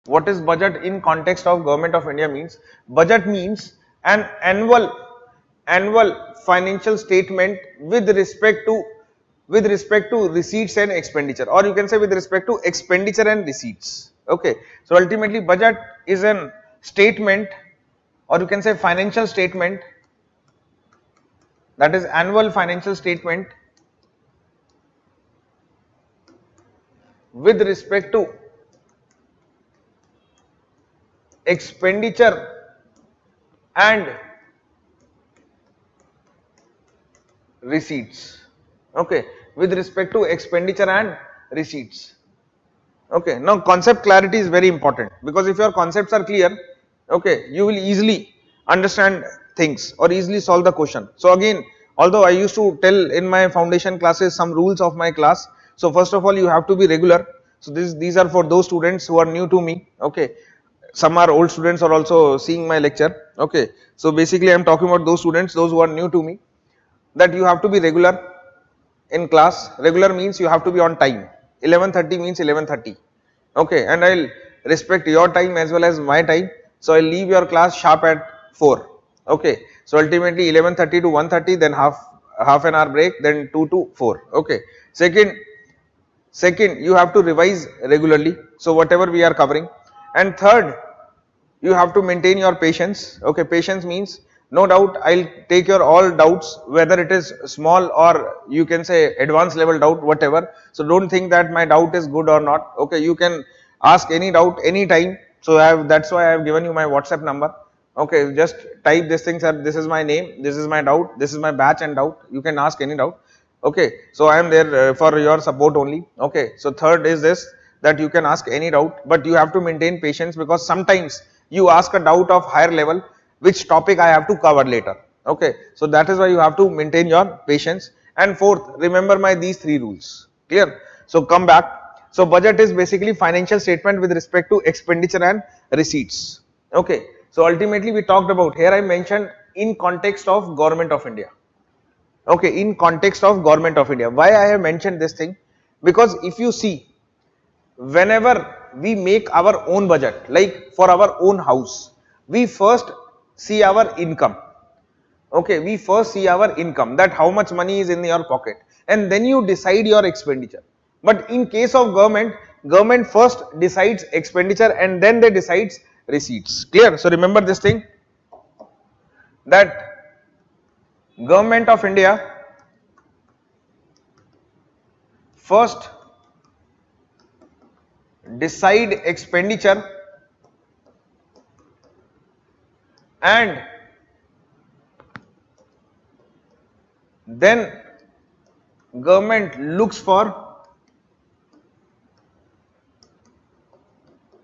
What is budget in context of Government of India means? Budget means an annual financial statement with respect to receipts and expenditure, or you can say with respect to expenditure and receipts. Okay, so ultimately budget is an statement, or you can say financial statement, that is annual financial statement with respect to expenditure and receipts. Okay, with respect to expenditure and receipts. Okay, now concept clarity is very important, because if your concepts are clear, okay, you will easily understand things or easily solve the question. So again, although I used to tell in my foundation classes some rules of my class, so first of all you have to be regular. So these are for those students who are new to me. Okay, some are old students are also seeing my lecture. Okay, so basically I am talking about those students, those who are new to me, that you have to be regular in class. Regular means you have to be on time. 11:30 means 11:30. Okay, and I'll respect your time as well as my time. So I'll leave your class sharp at 4. Okay, so ultimately 11:30 to 1:30, then half an hour break, then 2 to 4. Okay, second you have to revise regularly, so whatever we are covering. And third, you have to maintain your patience. Okay, patience means no doubt I'll take your all doubts, whether it is small or you can say advanced level doubt, whatever. So don't think that my doubt is good or not. Okay, you can ask any doubt anytime. So that's why I have given you my WhatsApp number. Okay, just type this thing, sir, this is my name, this is my doubt, this is my batch and doubt. You can ask any doubt. Okay, so I am there for your support only. Okay, so third is this, that you can ask any doubt, but you have to maintain patience, because sometimes you ask a doubt of higher level, which topic I have to cover later. Okay, so that is why you have to maintain your patience. And fourth, remember my these 3 rules. Clear? So come back. So budget is basically financial statement with respect to expenditure and receipts. Okay, so ultimately we talked about, here I mentioned in context of Government of India. Okay, in context of Government of India. Why I have mentioned this thing? Because if you see, whenever we make our own budget, like for our own house, we first see our income. Okay, we first see our income, that how much money is in your pocket, and then you decide your expenditure. But in case of government first decides expenditure and then they decides receipts. Clear? So remember this thing, that Government of India first decide expenditure and then government looks for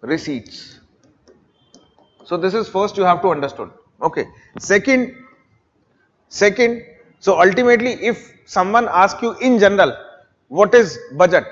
receipts. So this is first you have to understand. Okay, second, so ultimately if someone asks you in general what is budget,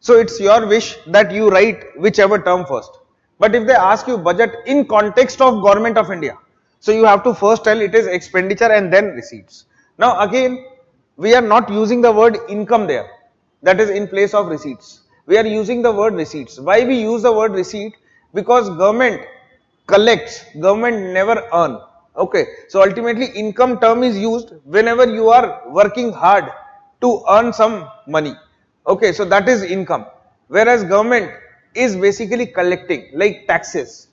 so it's your wish that you write whichever term first. But if they ask you budget in context of Government of India, so you have to first tell it is expenditure and then receipts. Now again, we are not using the word income there, that is in place of receipts. We are using the word receipts. Why we use the word receipt? Because government collects, government never earn. Okay, so ultimately income term is used whenever you are working hard to earn some money. Okay, so that is income, whereas government is basically collecting, like taxes.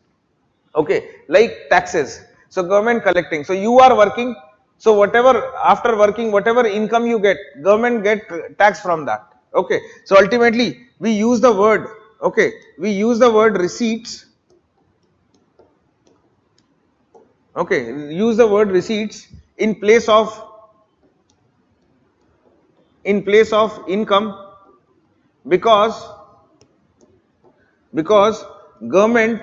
Okay, like taxes. So government collecting, so you are working, so whatever after working, whatever income you get, government get tax from that. Okay, so ultimately we use the word, okay, we use the word receipts. Okay, use the word receipts in place of income, because government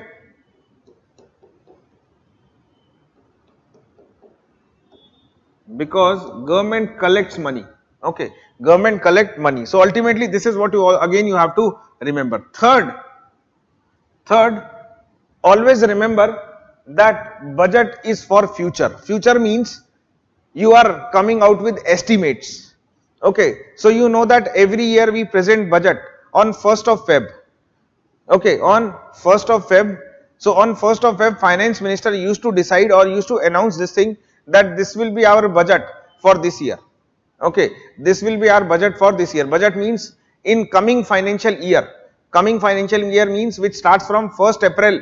collects money. Okay, government collect money. So ultimately this is what you again you have to remember. Third, always remember that budget is for future. Future means you are coming out with estimates. Okay, so you know that every year we present budget on 1st of Feb. Okay, on 1st of Feb. So on 1st of Feb, finance minister used to decide or used to announce this thing that this will be our budget for this year. Okay, this will be our budget for this year. Budget means in coming financial year. Coming financial year means which starts from 1st April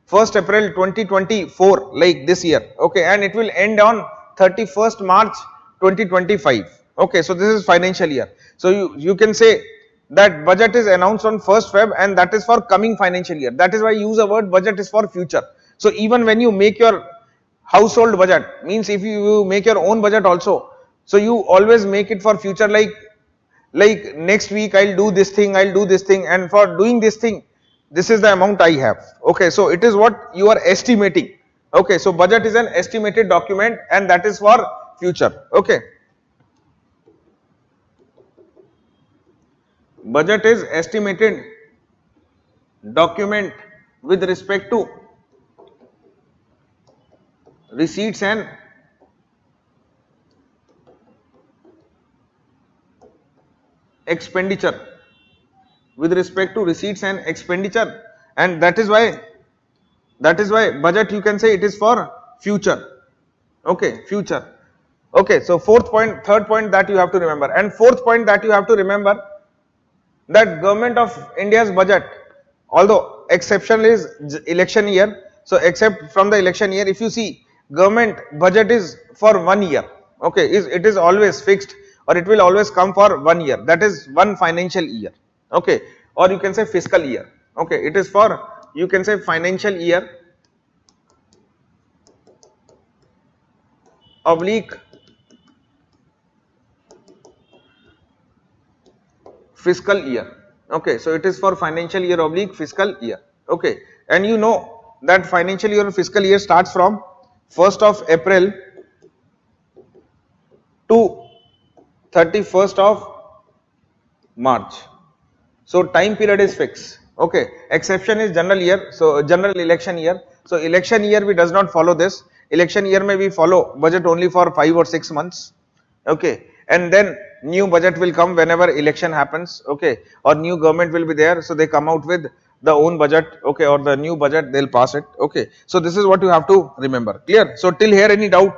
2024, like this year. Okay, and it will end on 31st March 2025. Okay, so this is financial year. So you can say that budget is announced on 1st Feb and that is for coming financial year. That is why I use the word budget is for future. So even when you make your household budget, means if you make your own budget also, so you always make it for future, like next week I'll do this thing, I'll do this thing, and for doing this thing, this is the amount I have. Okay, so it is what you are estimating. Okay, so budget is an estimated document and that is for future. Okay. Budget is estimated document with respect to receipts and expenditure, with respect to receipts and expenditure, and that is why budget, you can say it is for future. Okay, future. Okay, so third point that you have to remember, and fourth point that you have to remember, that government of India's budget, although exception is election year, so except from the election year, if you see, government budget is for 1 year. Okay, it is always fixed, or it will always come for 1 year, that is one financial year. Okay, or you can say fiscal year. Okay, it is for, you can say, financial year oblique fiscal year. Okay, so it is for financial year oblique fiscal year. Okay, and you know that financial year or fiscal year starts from 1st of April to 31st of March. So time period is fixed. Okay, exception is general year, so general election year. So election year we does not follow this. Election year may we follow budget only for 5 or 6 months. Okay, and then new budget will come whenever election happens. Okay, or new government will be there, so they come out with the own budget. Okay, or the new budget, they'll pass it. Okay, so this is what you have to remember. Clear? So till here, any doubt?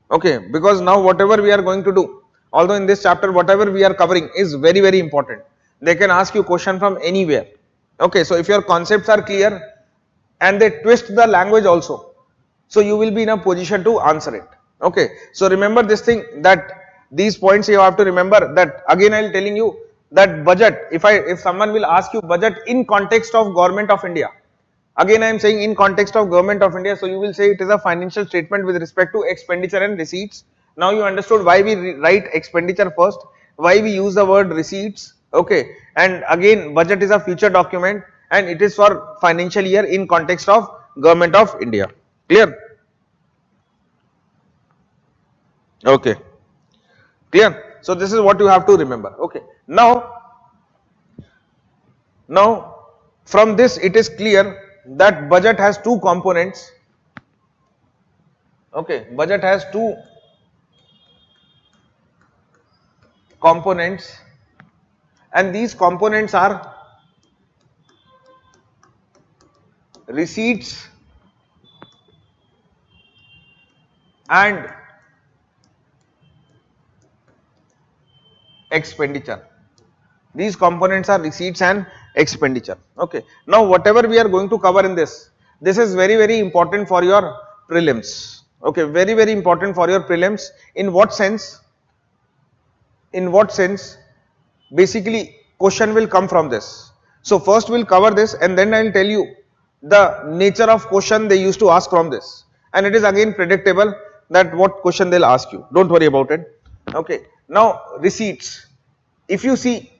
Okay, because now whatever we are going to do, although in this chapter whatever we are covering is very, very important. They can ask you question from anywhere. Okay, so if your concepts are clear and they twist the language also, so you will be in a position to answer it. Okay, so remember this thing, that these points you have to remember, that again I am telling you that budget, if someone will ask you budget in context of government of India, again I am saying in context of government of India, so you will say it is a financial statement with respect to expenditure and receipts. Now you understood why we write expenditure first, why we use the word receipts. Okay, and again budget is a future document and it is for financial year in context of government of India. Clear? Okay, clear? So this is what you have to remember. Okay, now from this it is clear that budget has two components. Okay, budget has two components, and these components are receipts and expenditure. These components are receipts and expenditure. Okay, now whatever we are going to cover in this is very, very important for your prelims. Okay, very, very important for your prelims. In what sense? In what sense? Basically question will come from this. So first we'll cover this and then I will tell you the nature of question they used to ask from this, and it is again predictable that what question they'll ask you. Don't worry about it. Okay, now receipts. If you see,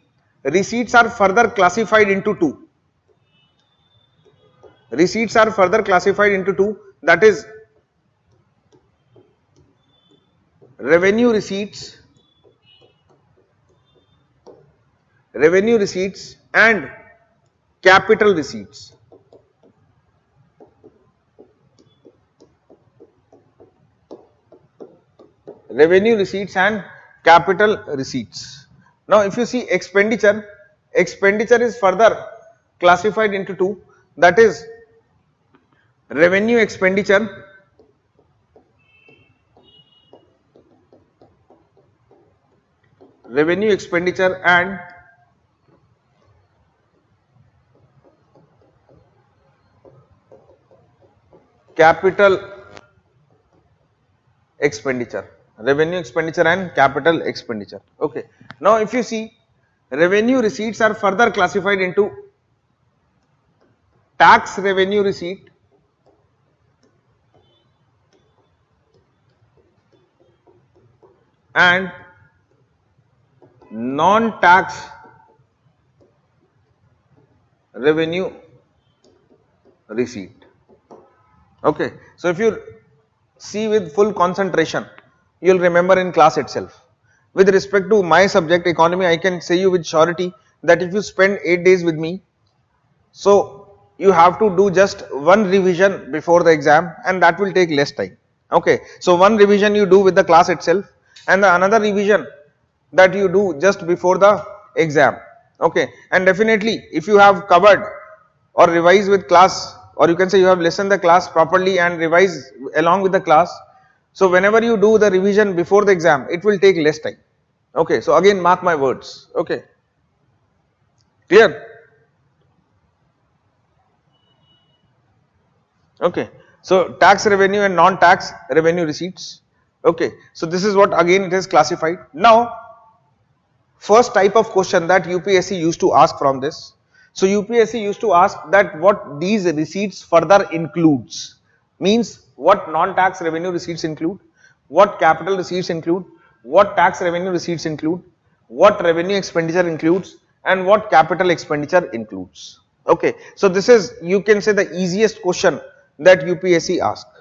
receipts are further classified into two. Receipts are further classified into two, that is revenue receipts and capital receipts. Revenue receipts and capital receipts. Now if you see expenditure is further classified into two, that is revenue expenditure and capital expenditure. Revenue expenditure and capital expenditure. Okay. Now if you see, revenue receipts are further classified into tax revenue receipt and non-tax revenue receipt. Okay. So if you see with full concentration, you will remember in class itself. With respect to my subject economy, I can say you with surety that if you spend 8 days with me, so you have to do just one revision before the exam, and that will take less time. Okay. So one revision you do with the class itself, and the another revision that you do just before the exam. Okay. And definitely if you have covered or revised with class, or you can say you have listened the class properly and revised along with the class, so whenever you do the revision before the exam, it will take less time. Okay. So again, mark my words. Okay. Clear? Okay. So tax revenue and non-tax revenue receipts. Okay. So this is what again it is classified. Now first type of question that UPSC used to ask from this. So UPSC used to ask that what these receipts further includes, means what non-tax revenue receipts include, what capital receipts include, what tax revenue receipts include, what revenue expenditure includes, and what capital expenditure includes. Okay. So this is, you can say, the easiest question that UPSC asked.